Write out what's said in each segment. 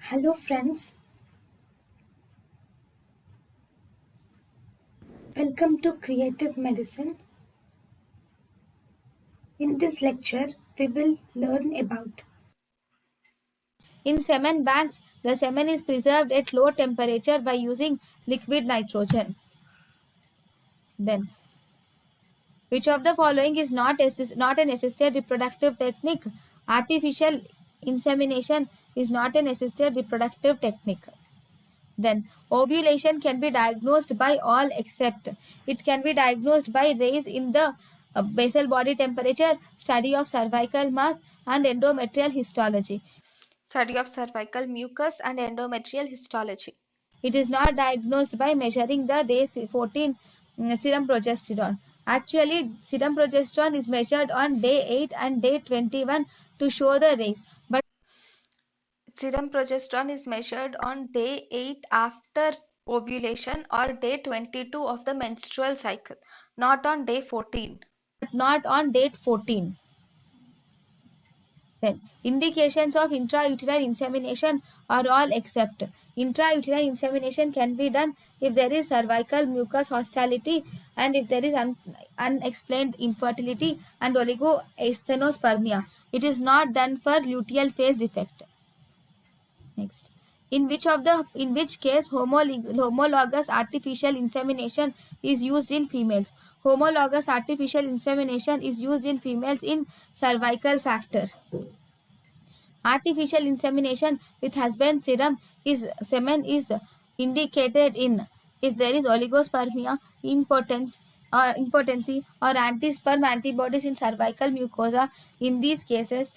Hello friends, welcome to Creative Medicine. In this lecture, we will learn about In semen banks, the semen is preserved at low temperature by using liquid nitrogen. Then, which of the following is not an assisted reproductive technique? Artificial insemination is not an assisted reproductive technique. Then, ovulation can be diagnosed by all except it can be diagnosed by raise in the basal body temperature, study of cervical mass, and endometrial histology. Study of cervical mucus and endometrial histology. It is not diagnosed by measuring the day 14 serum progesterone. Actually, serum progesterone is measured on day 8 and day 21 to show the raise. But serum progesterone is measured on day 8 after ovulation or day 22 of the menstrual cycle, not on day 14. But not on date 14. Then, indications of intrauterine insemination are all except intrauterine insemination can be done if there is cervical mucus hostility and if there is unexplained infertility and oligoasthenospermia. It is not done for luteal phase defect. Next. In which case homologous artificial insemination is used in females? Homologous artificial insemination is used in females in cervical factor. Artificial insemination with husband semen is indicated in if there is oligospermia, impotency or anti-sperm antibodies in cervical mucosa. In these cases,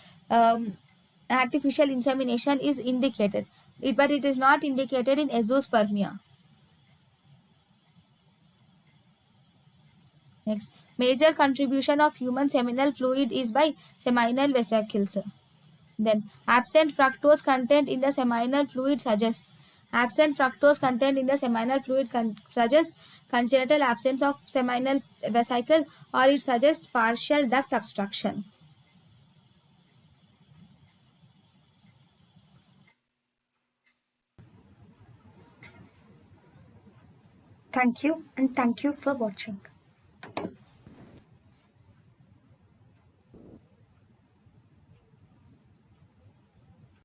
artificial insemination is indicated, but it is not indicated in azoospermia. Next, major contribution of human seminal fluid is by seminal vesicles. Then, absent fructose content in the seminal fluid suggests congenital absence of seminal vesicle, or it suggests partial duct obstruction. thank you and thank you for watching.